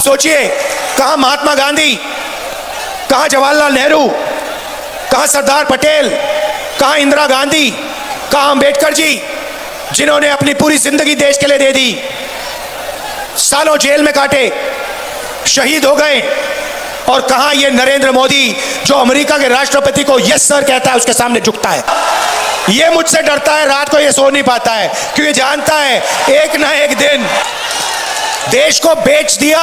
सोचिए, कहां महात्मा गांधी, कहां जवाहरलाल नेहरू, कहां सरदार पटेल, कहां इंदिरा गांधी, कहां अंबेडकर जी, जिन्होंने अपनी पूरी जिंदगी देश के लिए दे दी, सालों जेल में काटे, शहीद हो गए। और कहां ये नरेंद्र मोदी जो अमेरिका के राष्ट्रपति को यस सर कहता है, उसके सामने झुकता है। ये मुझसे डरता है, रात को ये सो नहीं पाता है, क्योंकि जानता है एक ना एक दिन देश को बेच दिया।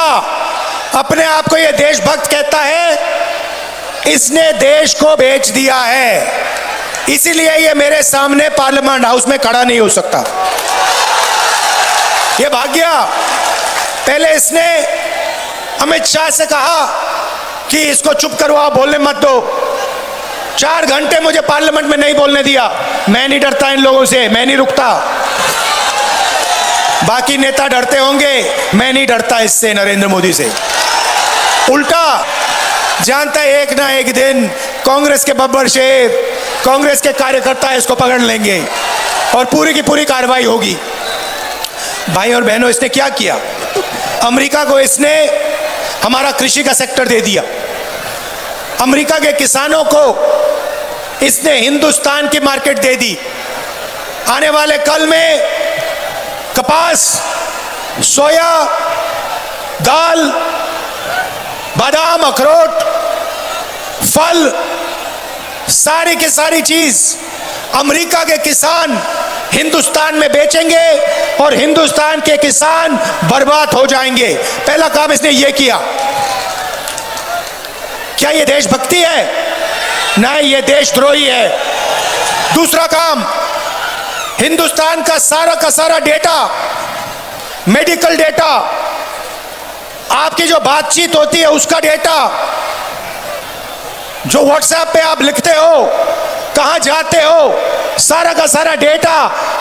अपने आप को ये देशभक्त कहता है, इसने देश को बेच दिया है, इसीलिए ये मेरे सामने पार्लियामेंट हाउस में खड़ा नहीं हो सकता। ये भाग गया। पहले इसने अमित शाह से कहा कि इसको चुप करवाओ, बोलने मत दो। 4 घंटे मुझे पार्लियामेंट में नहीं बोलने दिया। मैं नहीं डरता इन लोगों से, मैं नहीं रुकता। बाकी नेता डरते होंगे, मैं नहीं डरता इससे, नरेंद्र मोदी से। उल्टा जानता है एक ना एक दिन कांग्रेस के बब्बर शेर, कांग्रेस के कार्यकर्ता इसको पकड़ लेंगे और पूरी की पूरी कार्रवाई होगी। भाई और बहनों, इसने क्या किया? अमेरिका को इसने हमारा कृषि का सेक्टर दे दिया। अमेरिका के किसानों को इसने हिंदुस्तान की मार्केट दे दी। आने वाले कल में कपास, सोया, दाल, बादाम, अखरोट, फल, सारी की सारी चीज अमेरिका के किसान हिंदुस्तान में बेचेंगे और हिंदुस्तान के किसान बर्बाद हो जाएंगे। पहला काम इसने यह किया। क्या यह देशभक्ति है? नहीं, यह देशद्रोही है। दूसरा काम, हिंदुस्तान का सारा डेटा, मेडिकल डेटा, आपकी जो बातचीत होती है उसका डेटा, जो व्हाट्सएप पे आप लिखते हो, कहां जाते हो, सारा का सारा डेटा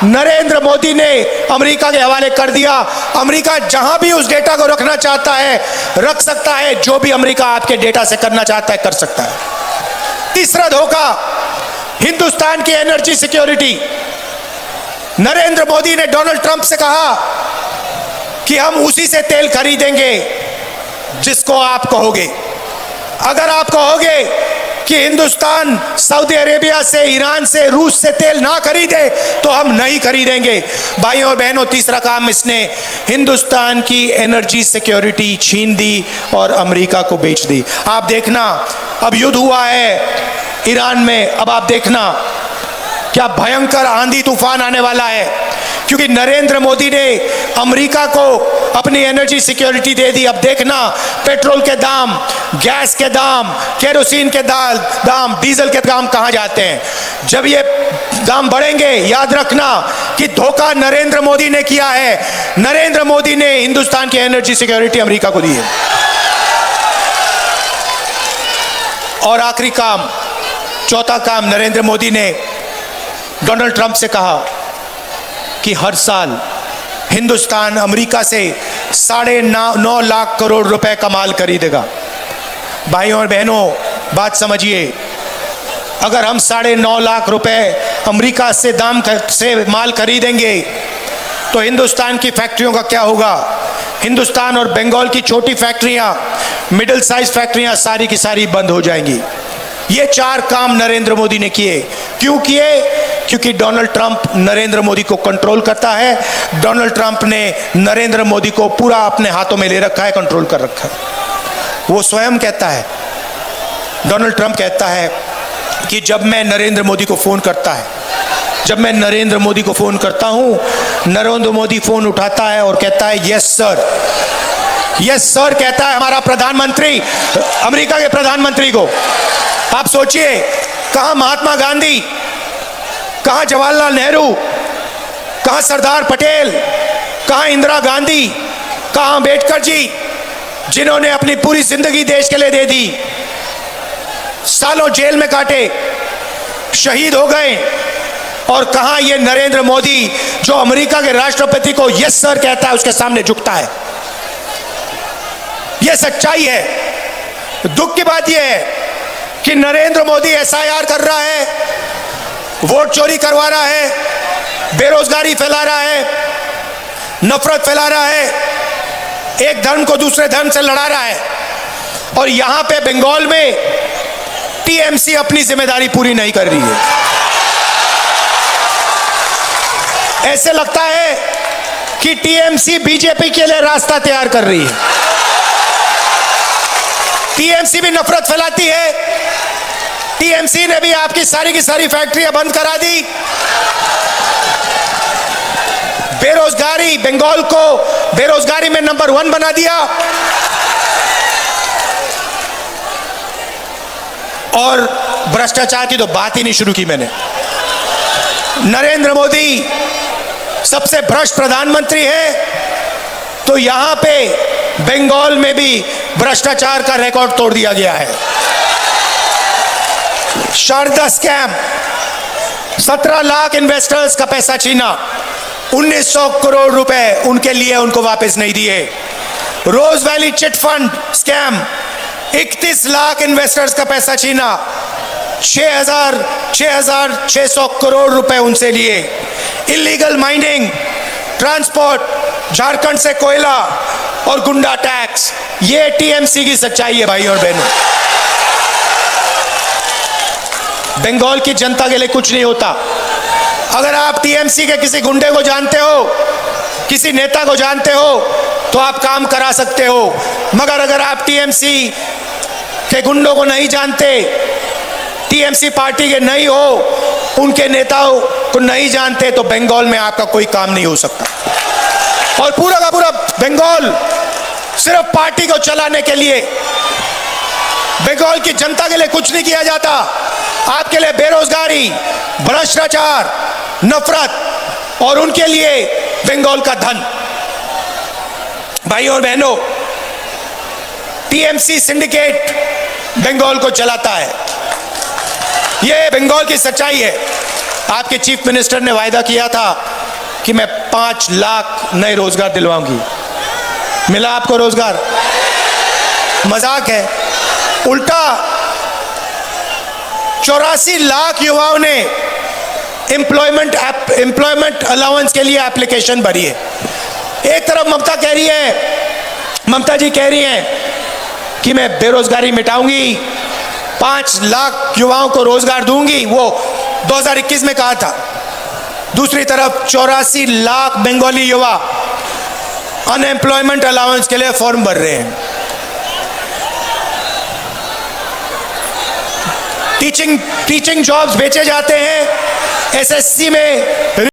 नरेंद्र मोदी ने अमेरिका के हवाले कर दिया। अमेरिका जहां भी उस डेटा को रखना चाहता है रख सकता है। जो भी अमेरिका आपके डेटा से करना चाहता है कर सकता है। तीसरा धोखा, हिंदुस्तान की एनर्जी सिक्योरिटी। नरेंद्र मोदी ने डोनाल्ड ट्रंप से कहा कि हम उसी से तेल खरीदेंगे जिसको आप कहोगे। अगर आप कहोगे कि हिंदुस्तान सऊदी अरेबिया से, ईरान से, रूस से तेल ना खरीदे तो हम नहीं खरीदेंगे। भाइयों और बहनों, तीसरा काम, इसने हिंदुस्तान की एनर्जी सिक्योरिटी छीन दी और अमेरिका को बेच दी। आप देखना, अब युद्ध हुआ है ईरान में, अब आप देखना क्या भयंकर आंधी तूफान आने वाला है, क्योंकि नरेंद्र मोदी ने अमेरिका को अपनी एनर्जी सिक्योरिटी दे दी। अब देखना पेट्रोल के दाम, गैस के दाम, केरोसिन के दाम, डीजल के दाम कहां जाते हैं। जब ये दाम बढ़ेंगे, याद रखना कि धोखा नरेंद्र मोदी ने किया है। नरेंद्र मोदी ने हिंदुस्तान की एनर्जी सिक्योरिटी अमेरिका को दी है। और आखिरी काम, चौथा काम, नरेंद्र मोदी ने डोनाल्ड ट्रंप से कहा कि हर साल हिंदुस्तान अमेरिका से 9.5 लाख करोड़ रुपए का माल खरीदेगा। भाइयों और बहनों, बात समझिए, अगर हम 9.5 लाख रुपए अमेरिका से माल खरीदेंगे तो हिंदुस्तान की फैक्ट्रियों का क्या होगा? हिंदुस्तान और बंगाल की छोटी फैक्ट्रियां, मिडिल साइज फैक्ट्रियां सारी की सारी बंद हो जाएंगी। ये 4 काम नरेंद्र मोदी ने किए। क्यों किए? क्योंकि डोनाल्ड ट्रंप नरेंद्र मोदी को कंट्रोल करता है। डोनाल्ड ट्रंप ने नरेंद्र मोदी को पूरा अपने हाथों में ले रखा है, कंट्रोल कर रखा है। वो स्वयं कहता है, डोनाल्ड ट्रंप कहता है कि जब मैं नरेंद्र मोदी को फोन करता हूं, नरेंद्र मोदी फोन उठाता है और कहता है यस सर, यस सर कहता है हमारा प्रधानमंत्री, अमेरिका के प्रधानमंत्री को। आप सोचिए, कहां महात्मा गांधी, कहां जवाहरलाल नेहरू, कहां सरदार पटेल, कहां इंदिरा गांधी, कहां अंबेडकर जी, जिन्होंने अपनी पूरी जिंदगी देश के लिए दे दी, सालों जेल में काटे, शहीद हो गए। और कहां ये नरेंद्र मोदी जो अमेरिका के राष्ट्रपति को यस सर कहता है, उसके सामने झुकता है। यह सच्चाई है। दुख की बात यह है कि नरेंद्र मोदी एसआईआर कर रहा है, वोट चोरी करवा रहा है, बेरोजगारी फैला रहा है, नफरत फैला रहा है, एक धर्म को दूसरे धर्म से लड़ा रहा है, और यहां पे बंगाल में टीएमसी अपनी जिम्मेदारी पूरी नहीं कर रही है। ऐसे लगता है कि टीएमसी बीजेपी के लिए रास्ता तैयार कर रही है। टीएमसी भी नफरत फैलाती है। टीएमसी ने भी आपकी सारी की सारी फैक्ट्रियां बंद करा दी। बेरोजगारी, बंगाल को बेरोजगारी में नंबर 1 बना दिया, और भ्रष्टाचार की तो बात ही नहीं शुरू की मैंने। नरेंद्र मोदी सबसे भ्रष्ट प्रधानमंत्री है, तो यहां पे बंगाल में भी भ्रष्टाचार का रिकॉर्ड तोड़ दिया गया है। शारदा स्कैम, 17 लाख इन्वेस्टर्स का पैसा छीना, 1900 करोड़ रुपए उनके लिए उनको वापस नहीं दिए। Rose Valley chit fund scam, 31 lakh investors का पैसा छीना, 6,600 करोड़ रुपए उनसे लिए। इलीगल माइनिंग, ट्रांसपोर्ट, झारखंड से कोयला और गुंडा टैक्स, ये टीएमसी की सच्चाई है भाई और बहनों। बंगाल की जनता के लिए कुछ नहीं होता। अगर आप टीएमसी के किसी गुंडे को जानते हो, किसी नेता को जानते हो, तो आप काम करा सकते हो, मगर अगर आप टीएमसी के गुंडों को नहीं जानते, टीएमसी पार्टी के नहीं हो, उनके नेताओं को नहीं जानते, तो बंगाल में आपका कोई काम नहीं हो सकता। और पूरा का पूरा बंगाल सिर्फ पार्टी को चलाने के लिए, बंगाल की जनता के लिए कुछ नहीं किया जाता। आपके लिए बेरोजगारी, भ्रष्टाचार, नफरत, और उनके लिए बंगाल का धन। भाई और बहनों, टीएमसी सिंडिकेट बंगाल को चलाता है। यह बंगाल की सच्चाई है। आपके चीफ मिनिस्टर ने वायदा किया था कि मैं 5 लाख नए रोजगार दिलवाऊंगी। मिला आपको रोजगार? मजाक है। उल्टा 84 लाख युवाओं ने एम्प्लॉयमेंट अलाउंस के लिए एप्लीकेशन भरी है। एक तरफ ममता जी कह रही हैं कि मैं बेरोजगारी मिटाऊंगी, 5 लाख युवाओं को रोजगार दूंगी, वो 2021 में कहा था। दूसरी तरफ 84 लाख बंगाली युवा अनएम्प्लॉयमेंट अलाउंस के लिए फॉर्म भर रहे हैं। टीचिंग जॉब्स बेचे जाते हैं। एसएससी में